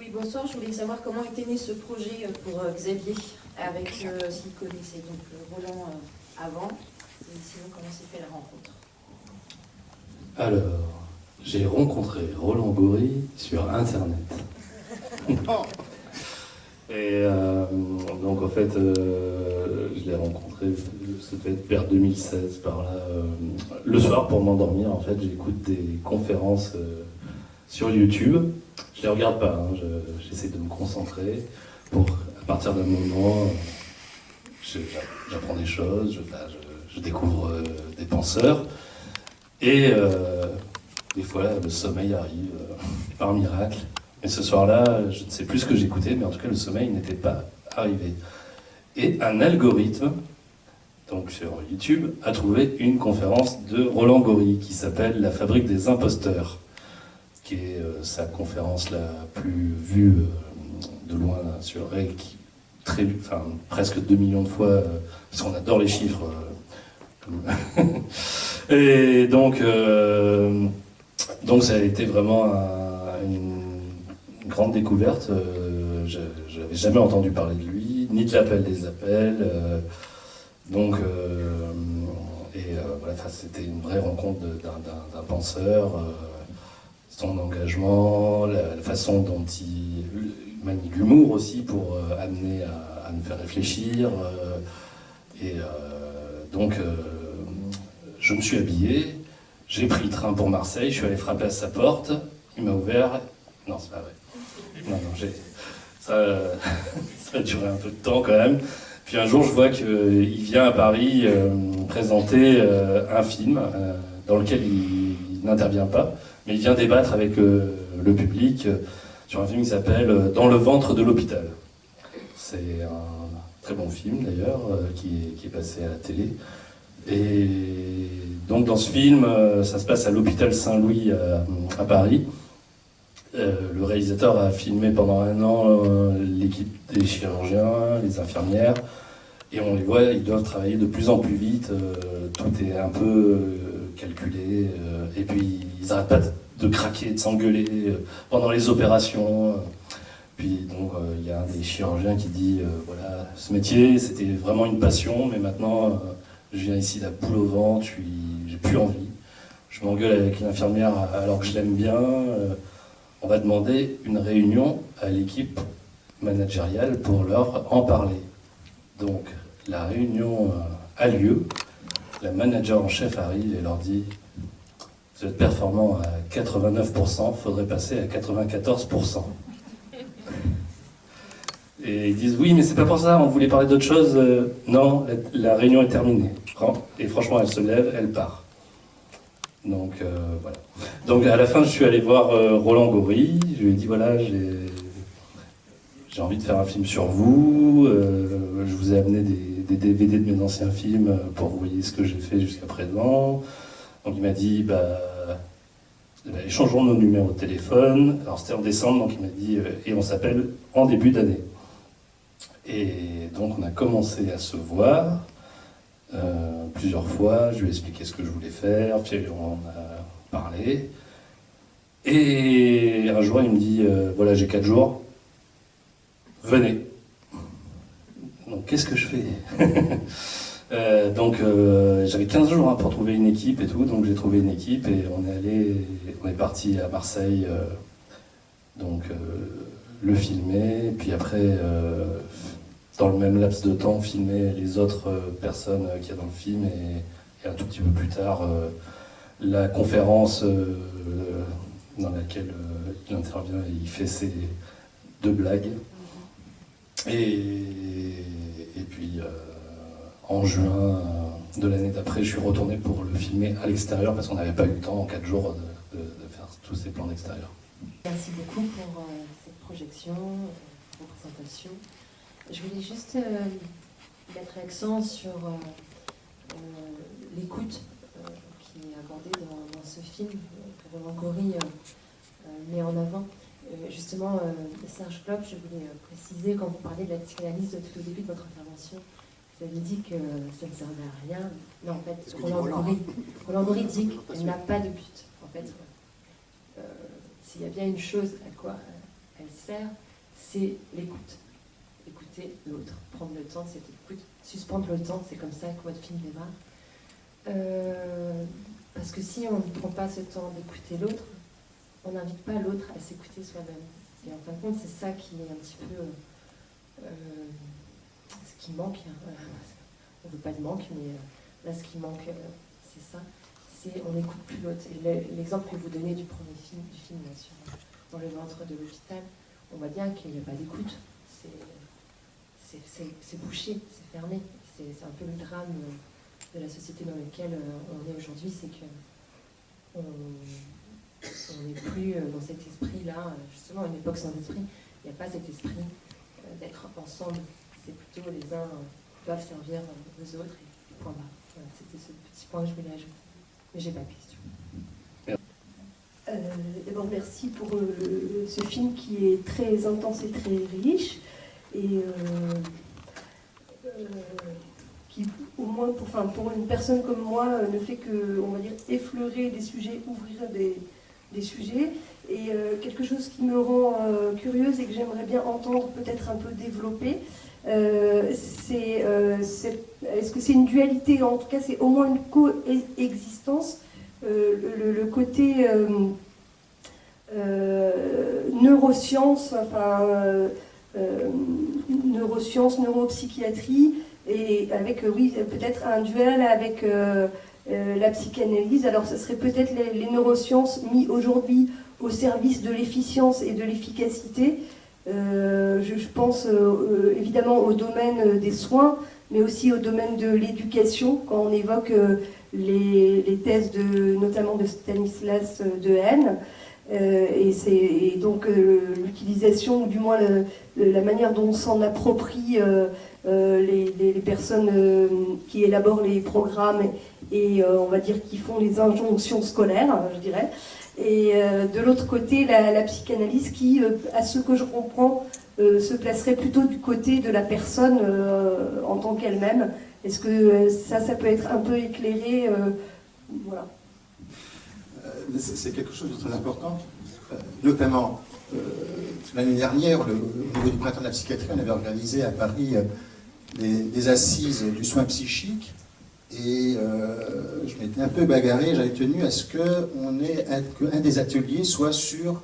Oui, bonsoir. Je voulais savoir comment était né ce projet pour Xavier, avec s'il connaissait donc Roland avant, et sinon comment s'est fait la rencontre. Alors, j'ai rencontré Roland Goury sur Internet. Et donc en fait, je l'ai rencontré, ça devait être vers 2016 par là. Le soir pour m'endormir, en fait, j'écoute des conférences sur YouTube. Je les regarde pas, hein, j'essaie de me concentrer pour, à partir d'un moment, j'apprends des choses, je découvre des penseurs. Et des fois, le sommeil arrive par miracle. Et ce soir-là, je ne sais plus ce que j'écoutais, mais en tout cas, le sommeil n'était pas arrivé. Et un algorithme, donc sur YouTube, a trouvé une conférence de Roland Goury qui s'appelle La fabrique des imposteurs, qui est sa conférence la plus vue de loin sur elle, presque 2 millions de fois, parce qu'on adore les chiffres. Et donc ça a été vraiment une grande découverte. Je n'avais jamais entendu parler de lui, ni de l'appel des appels. Voilà, c'était une vraie rencontre d'un penseur. Son engagement, la façon dont il manie l'humour aussi pour amener à nous faire réfléchir. Je me suis habillé, j'ai pris le train pour Marseille, je suis allé frapper à sa porte, il m'a ouvert. Non, c'est pas vrai. Ça a duré un peu de temps quand même. Puis un jour, je vois qu'il vient à Paris présenter un film dans lequel il n'intervient pas, mais il vient débattre avec le public sur un film qui s'appelle Dans le ventre de l'hôpital. C'est un très bon film d'ailleurs, qui est passé à la télé. Et donc dans ce film, ça se passe à l'hôpital Saint-Louis à Paris. Le réalisateur a filmé pendant 1 an l'équipe des chirurgiens, les infirmières, et on les voit, ils doivent travailler de plus en plus vite, tout est un peu calculé, et puis ils n'arrêtent pas de craquer, de s'engueuler pendant les opérations. Puis donc il y a un des chirurgiens qui dit voilà, ce métier c'était vraiment une passion, mais maintenant je viens ici la boule au ventre, j'ai plus envie. Je m'engueule avec l'infirmière alors que je l'aime bien. On va demander une réunion à l'équipe managériale pour leur en parler. Donc la réunion a lieu, la manager en chef arrive et leur dit vous êtes performant à 89%, faudrait passer à 94%. Et ils disent oui, mais c'est pas pour ça, on voulait parler d'autre chose. Non, la réunion est terminée. Et franchement, elle se lève, elle part. Donc voilà. Donc à la fin, je suis allé voir Roland Goury. Je lui ai dit voilà, j'ai envie de faire un film sur vous. Je vous ai amené des DVD de mes anciens films pour que vous voyez ce que j'ai fait jusqu'à présent. Donc il m'a dit échangeons nos numéros de téléphone. Alors c'était en décembre, donc il m'a dit et on s'appelle en début d'année. Et donc on a commencé à se voir plusieurs fois, je lui ai expliqué ce que je voulais faire, puis on a parlé. Et un jour il me dit, voilà j'ai 4 jours, venez. Donc qu'est-ce que je fais? J'avais 15 jours pour trouver une équipe et tout, donc j'ai trouvé une équipe et on est parti à Marseille, le filmer, puis après dans le même laps de temps, filmer les autres personnes qu'il y a dans le film et un tout petit peu plus tard, la conférence dans laquelle il intervient et il fait ses 2 blagues. Et puis en juin de l'année d'après, je suis retourné pour le filmer à l'extérieur parce qu'on n'avait pas eu le temps en 4 jours de faire tous ces plans d'extérieur. Merci beaucoup pour cette projection, représentation. Je voulais juste mettre l'accent sur l'écoute qui est abordée dans ce film que Roland Goury met en avant. Justement, Serge Klopp, je voulais préciser, quand vous parlez de la psychanalyse tout au début de votre intervention, vous avez dit que ça ne servait à rien. Non, en fait, Roland Goury dit qu'elle n'a pas de but. En fait, s'il y a bien une chose à quoi elle sert, c'est l'écoute. Écouter l'autre, prendre le temps de cette écoute, suspendre le temps, c'est comme ça que votre film démarre. Parce que si on ne prend pas ce temps d'écouter l'autre, on n'invite pas l'autre à s'écouter soi-même. Et en fin de compte, c'est ça qui est un petit peu ce qui manque. On ne veut pas de manque, mais là, ce qui manque, c'est ça. C'est on n'écoute plus l'autre. Et l'exemple que vous donnez du premier film, là, dans le ventre de l'hôpital, on voit bien qu'il n'y a pas d'écoute. C'est bouché, c'est fermé. C'est un peu le drame de la société dans laquelle on est aujourd'hui, c'est qu'on n'est plus dans cet esprit-là, justement, une époque sans esprit. Il n'y a pas cet esprit d'être ensemble. C'est plutôt les uns doivent servir aux autres et point barre. Voilà, c'était ce petit point que je voulais ajouter. Mais j'ai pas de question. D'abord, merci pour ce film qui est très intense et très riche et qui, au moins, pour une personne comme moi, ne fait que, on va dire, effleurer des sujets, ouvrir des sujets. Et quelque chose qui me rend curieuse et que j'aimerais bien entendre, peut-être un peu développer, est-ce que c'est une dualité, en tout cas c'est au moins une coexistence, le côté neurosciences, neurosciences, neuropsychiatrie, et avec, oui, peut-être un duel avec la psychanalyse. Alors ce serait peut-être les neurosciences mis aujourd'hui au service de l'efficience et de l'efficacité. Je pense évidemment au domaine des soins, mais aussi au domaine de l'éducation, quand on évoque les thèses notamment de Stanislas Dehaene, et donc l'utilisation, ou du moins la manière dont on s'en approprie les personnes qui élaborent les programmes et on va dire qui font les injonctions scolaires, je dirais. Et de l'autre côté, la psychanalyse qui, à ce que je comprends, se placerait plutôt du côté de la personne en tant qu'elle-même. Est-ce que ça peut être un peu éclairé voilà. C'est quelque chose de très important. Notamment, l'année dernière, au niveau du printemps de la psychiatrie, on avait organisé à Paris des assises du soin psychique. Et je m'étais un peu bagarré, j'avais tenu à ce qu'un des ateliers soit sur,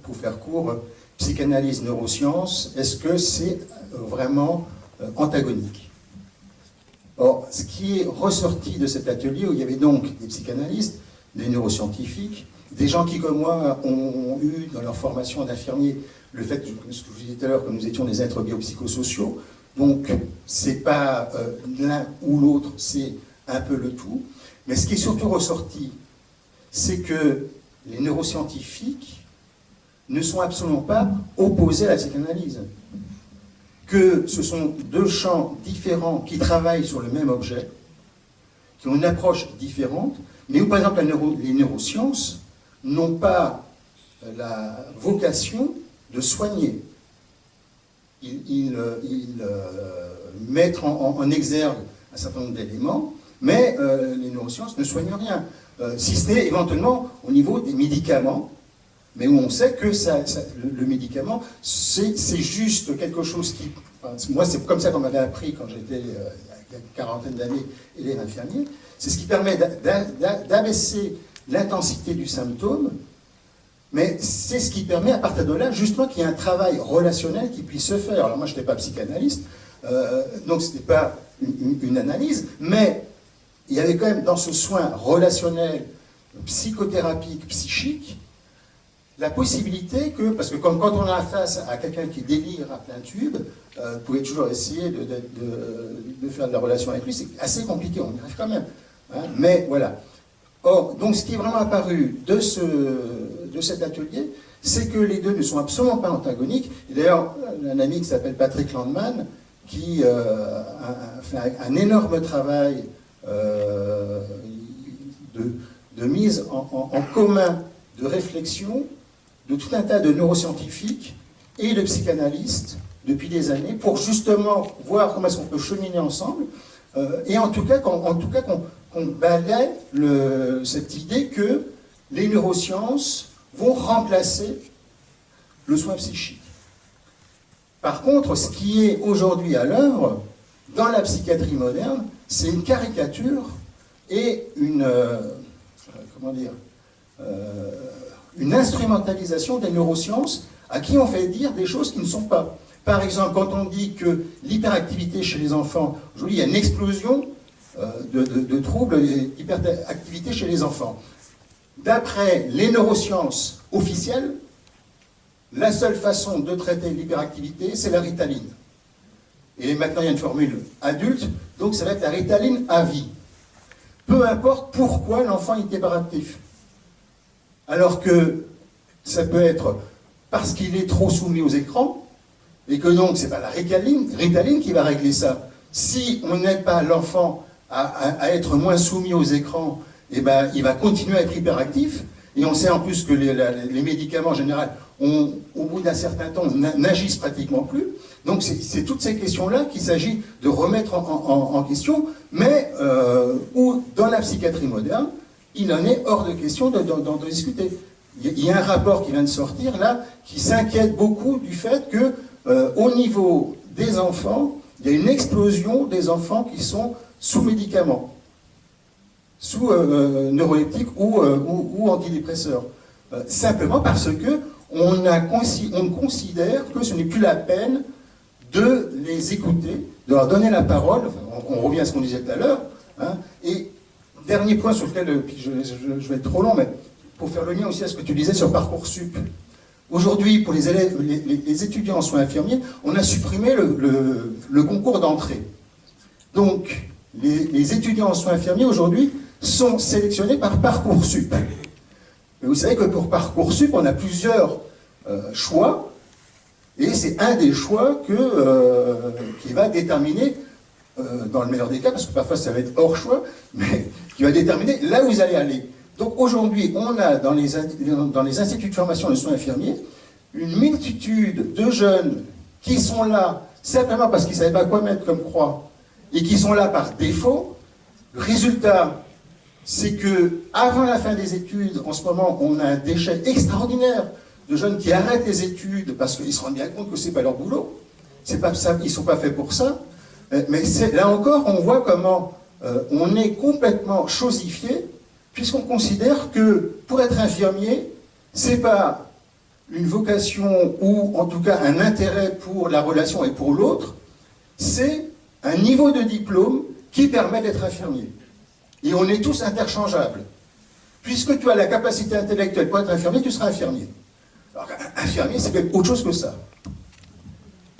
pour faire court, psychanalyse, neurosciences. Est-ce que c'est vraiment antagonique? Or, ce qui est ressorti de cet atelier, où il y avait donc des psychanalystes, des neuroscientifiques, des gens qui, comme moi, ont eu dans leur formation d'infirmier le fait, ce que je vous disais tout à l'heure, que nous étions des êtres biopsychosociaux. Donc, c'est pas l'un ou l'autre, c'est un peu le tout. Mais ce qui est surtout ressorti, c'est que les neuroscientifiques ne sont absolument pas opposés à la psychanalyse. Que ce sont deux champs différents qui travaillent sur le même objet, qui ont une approche différente, mais où, par exemple, les neurosciences n'ont pas la vocation de soigner. Ils mettent en exergue un certain nombre d'éléments, mais les neurosciences ne soignent rien, si ce n'est éventuellement au niveau des médicaments, mais où on sait que le médicament, c'est juste quelque chose qui... Enfin, moi, c'est comme ça qu'on m'avait appris quand j'étais, il y a une quarantaine d'années, élève infirmier, c'est ce qui permet d'abaisser l'intensité du symptôme, mais c'est ce qui permet, à partir de là, justement, qu'il y ait un travail relationnel qui puisse se faire. Alors moi, je n'étais pas psychanalyste, donc ce n'était pas une analyse, mais il y avait quand même dans ce soin relationnel, psychothérapique, psychique, la possibilité que, parce que quand on a face à quelqu'un qui délire à plein tube, vous pouvez toujours essayer de faire de la relation avec lui, c'est assez compliqué, on y arrive quand même. Hein, mais voilà. Or, donc ce qui est vraiment apparu de cet atelier, c'est que les deux ne sont absolument pas antagoniques. Et d'ailleurs, un ami qui s'appelle Patrick Landman, qui a fait un énorme travail de mise en commun, de réflexion, de tout un tas de neuroscientifiques et de psychanalystes depuis des années, pour justement voir comment est-ce qu'on peut cheminer ensemble, et en tout cas qu'on balaie cette idée que les neurosciences vont remplacer le soin psychique. Par contre, ce qui est aujourd'hui à l'œuvre dans la psychiatrie moderne, c'est une caricature et une instrumentalisation des neurosciences à qui on fait dire des choses qui ne sont pas. Par exemple, quand on dit que l'hyperactivité chez les enfants, aujourd'hui il y a une explosion de troubles d'hyperactivité chez les enfants. D'après les neurosciences officielles, la seule façon de traiter l'hyperactivité, c'est la Ritaline. Et maintenant, il y a une formule adulte, donc ça va être la Ritaline à vie. Peu importe pourquoi l'enfant est hyperactif. Alors que ça peut être parce qu'il est trop soumis aux écrans, et que donc, c'est pas la Ritaline qui va régler ça. Si on n'aide pas l'enfant à être moins soumis aux écrans, eh ben, il va continuer à être hyperactif. Et on sait en plus que les médicaments en général, au bout d'un certain temps, n'agissent pratiquement plus. Donc c'est toutes ces questions-là qu'il s'agit de remettre en question, mais où dans la psychiatrie moderne, il en est hors de question d'en discuter. Il y a un rapport qui vient de sortir là, qui s'inquiète beaucoup du fait que au niveau des enfants, il y a une explosion des enfants qui sont sous médicaments, sous neuroleptiques ou antidépresseurs. Simplement parce que on considère que ce n'est plus la peine de les écouter, de leur donner la parole. Enfin, on revient à ce qu'on disait tout à l'heure. Hein, et dernier point sur lequel, puis je vais être trop long, mais pour faire le lien aussi à ce que tu disais sur Parcoursup. Aujourd'hui, pour les élèves, les étudiants en soins infirmiers, on a supprimé le concours d'entrée. Donc, les étudiants en soins infirmiers aujourd'hui sont sélectionnés par Parcoursup. Mais vous savez que pour Parcoursup, on a plusieurs choix, et c'est un des choix qui va déterminer, dans le meilleur des cas, parce que parfois ça va être hors choix, mais qui va déterminer là où vous allez aller. Donc aujourd'hui, on a dans les instituts de formation de soins infirmiers une multitude de jeunes qui sont là simplement parce qu'ils ne savaient pas quoi mettre comme croix, et qui sont là par défaut. Le résultat, c'est que avant la fin des études, en ce moment, on a un déchet extraordinaire de jeunes qui arrêtent les études parce qu'ils se rendent bien compte que ce n'est pas leur boulot. C'est pas ça, ils ne sont pas faits pour ça. Mais là encore, on voit comment on est complètement chosifié, puisqu'on considère que pour être infirmier, ce n'est pas une vocation ou en tout cas un intérêt pour la relation et pour l'autre, c'est un niveau de diplôme qui permet d'être infirmier. Et on est tous interchangeables. Puisque tu as la capacité intellectuelle pour être infirmier, tu seras infirmier. Alors, infirmier, c'est même autre chose que ça.